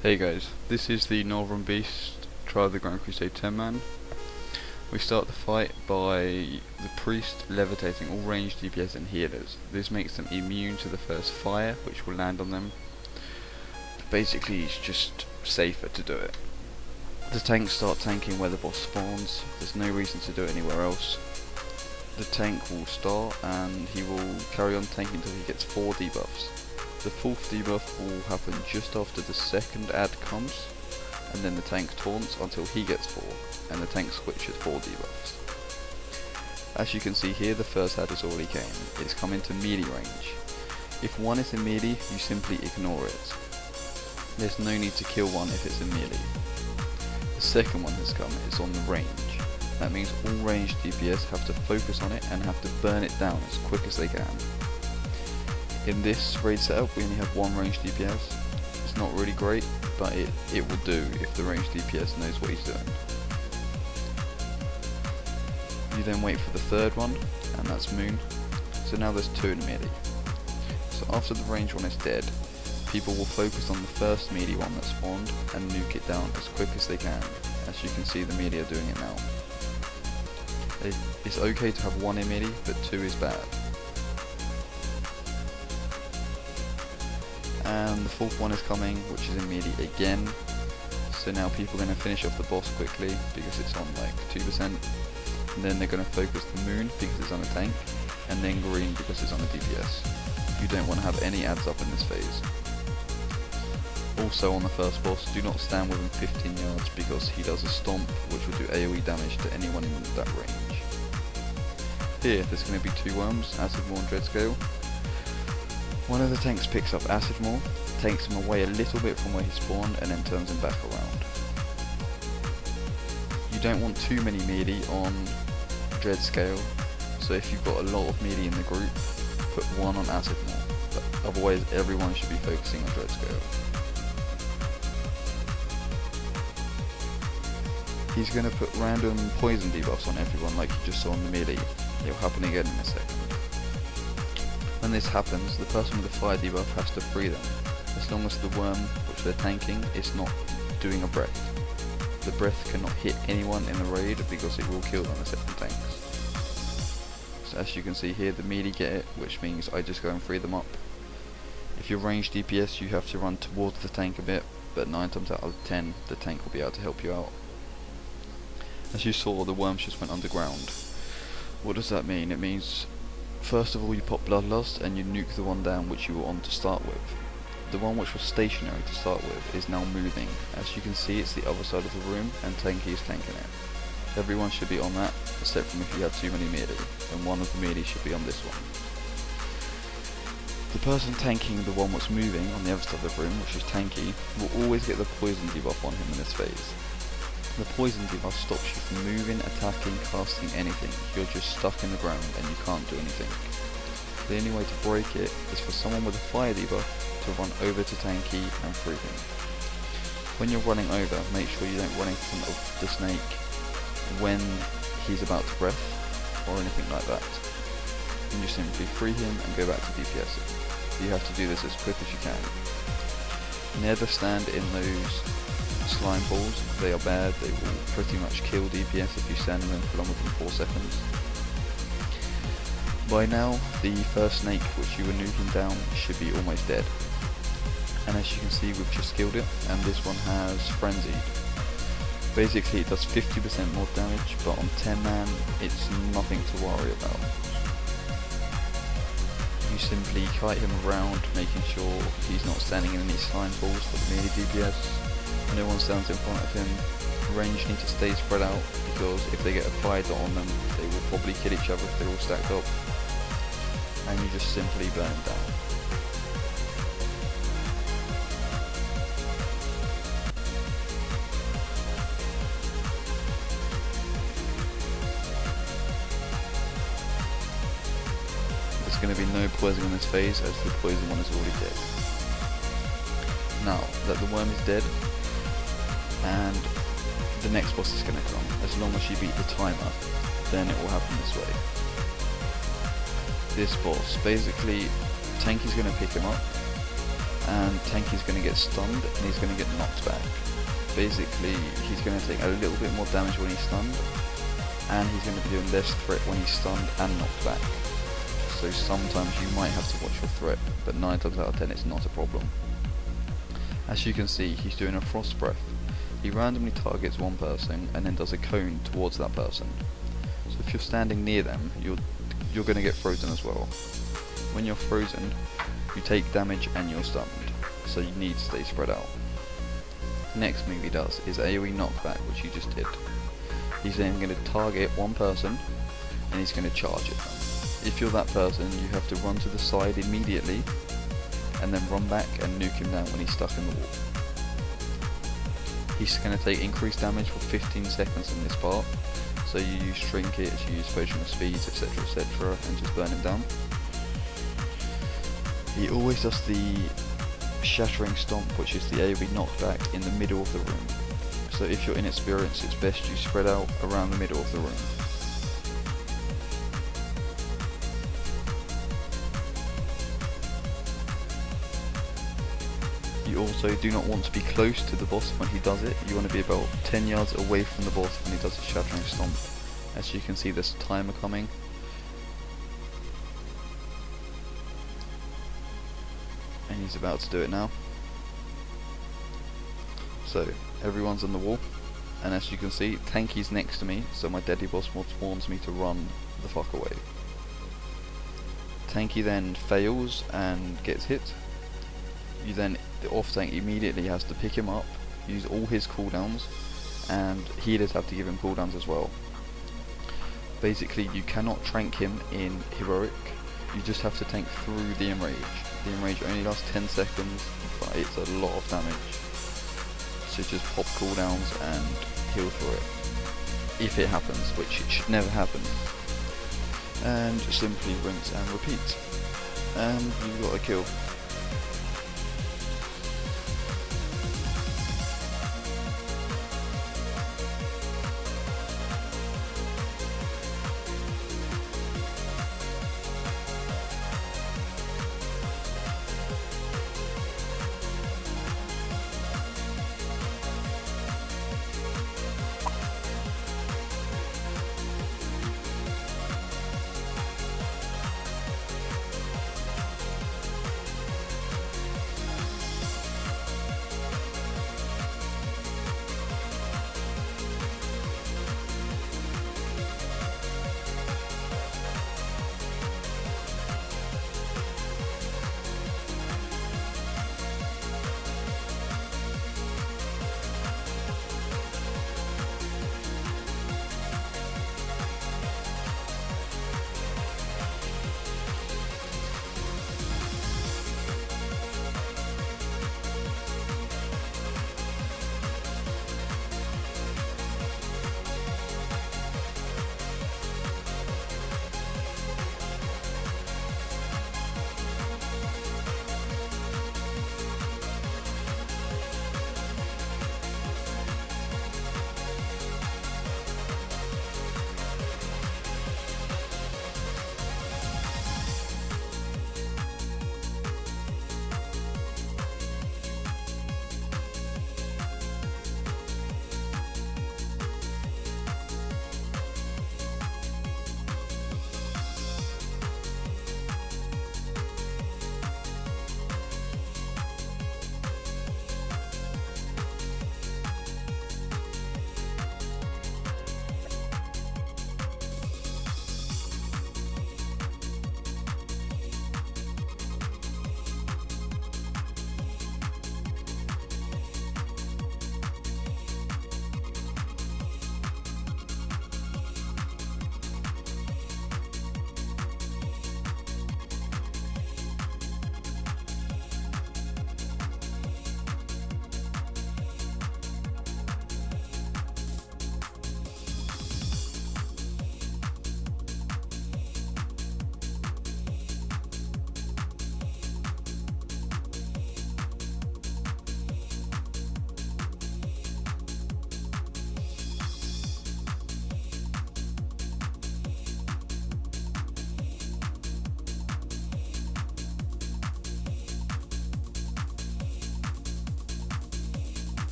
Hey guys, this is the Northern Beast, Trial of the Grand Crusade 10 man. We start the fight by the priest levitating all ranged DPS and healers. This makes them immune to the first fire which will land on them. Basically it's just safer to do it. The tanks start tanking where the boss spawns. There's no reason to do it anywhere else. The tank will start and he will carry on tanking until he gets 4 debuffs. The 4th debuff will happen just after the second ad comes, and then the tank taunts until he gets 4, and the tank switches 4 debuffs. As you can see here, the first ad has already came. It's come into melee range. If one is in melee, you simply ignore it. There's no need to kill one if it's in melee. The second one has come, it's on the range. That means all ranged DPS have to focus on it and have to burn it down as quick as they can. In this raid setup we only have one ranged DPS. It's not really great, but it will do if the ranged DPS knows what he's doing. You then wait for the third one, and that's Moon. So now there's 2 in melee. So after the ranged one is dead, people will focus on the first melee one that spawned and nuke it down as quick as they can. As you can see, the melee are doing it now. It's okay to have 1 in melee, but 2 is bad. And the 4th one is coming, which is in melee again. So now people are going to finish off the boss quickly because it's on like 2%. And then they're going to focus the Moon because it's on a tank, and then green because it's on a DPS. You don't want to have any ads up in this phase. Also on the first boss, do not stand within 15 yards because he does a stomp which will do AoE damage to anyone in that range. Here there's going to be 2 worms, Acid Maw and Dread Scale. One of the tanks picks up Acid Maw, takes him away a little bit from where he spawned, and then turns him back around. You don't want too many melee on Dread Scale, so if you've got a lot of melee in the group, put 1 on Acid Maw, but otherwise everyone should be focusing on Dread Scale. He's going to put random poison debuffs on everyone like you just saw on the melee. It will happen again in a second. When this happens, the person with the fire debuff has to free them, as long as the worm which they're tanking is not doing a breath. The breath cannot hit anyone in the raid because it will kill them as second tanks. So as you can see here, the melee get it, which means I just go and free them up. If you're ranged DPS, you have to run towards the tank a bit, but 9 times out of 10 the tank will be able to help you out. As you saw, the worms just went underground. What does that mean? It means first of all you pop Bloodlust and you nuke the one down which you were on to start with. The one which was stationary to start with is now moving. As you can see, it's the other side of the room and Tanky is tanking it. Everyone should be on that, except from if you have too many melee, and one of the melee should be on this one. The person tanking the one that's moving on the other side of the room, which is Tanky, will always get the poison debuff on him in this phase. The poison debuff stops you from moving, attacking, casting anything. You're just stuck in the ground and you can't do anything. The only way to break it is for someone with a fire debuff to run over to Tanky and free him. When you're running over, make sure you don't run in front of the snake when he's about to breath or anything like that. And you simply free him and go back to DPS it. You have to do this as quick as you can. Never stand in those slime balls. They are bad. They will pretty much kill DPS if you stand in them for longer than 4 seconds. By now, the first snake which you were nuking down should be almost dead. And as you can see, we've just killed it, and this one has Frenzied. Basically it does 50% more damage, but on 10 man it's nothing to worry about. You simply kite him around, making sure he's not standing in any slime balls for the melee DPS. No one stands in front of him. Range need to stay spread out because if they get a fire dot on them, they will probably kill each other if they're all stacked up. And you just simply burn them down. There's going to be no poison in this phase as the poison one is already dead. Now that the worm is dead, and the next boss is going to come, as long as you beat the timer, then it will happen this way. This boss, basically Tanky's going to pick him up and Tanky's going to get stunned and he's going to get knocked back. Basically, he's going to take a little bit more damage when he's stunned, and he's going to be doing less threat when he's stunned and knocked back. So sometimes you might have to watch your threat, but 9 times out of 10 it's not a problem. As you can see, he's doing a frost breath. He randomly targets one person and then does a cone towards that person. So if you're standing near them, you're going to get frozen as well. When you're frozen, you take damage and you're stunned, so you need to stay spread out. The next move he does is AoE knockback, which he just did. He's then going to target one person and he's going to charge it. If you're that person, you have to run to the side immediately and then run back and nuke him down when he's stuck in the wall. He's going to take increased damage for 15 seconds in this part, so you use trinkets, you use potion of speeds, etc, and just burn him down. He always does the shattering stomp, which is the AoE knockback in the middle of the room. So if you're inexperienced, it's best you spread out around the middle of the room. You also do not want to be close to the boss when he does it. You want to be about 10 yards away from the boss when he does his shattering stomp. As you can see, there's a timer coming. And he's about to do it now. So everyone's on the wall, and as you can see, Tanky's next to me, so my deadly boss mod warns me to run the fuck away. Tanky then fails and gets hit. The off tank immediately has to pick him up, use all his cooldowns, and healers have to give him cooldowns as well. Basically, you cannot trank him in heroic, you just have to tank through the enrage. The enrage only lasts 10 seconds, but it's a lot of damage. So just pop cooldowns and heal through it, if it happens, which it should never happen. And simply rinse and repeat. And you've got a kill.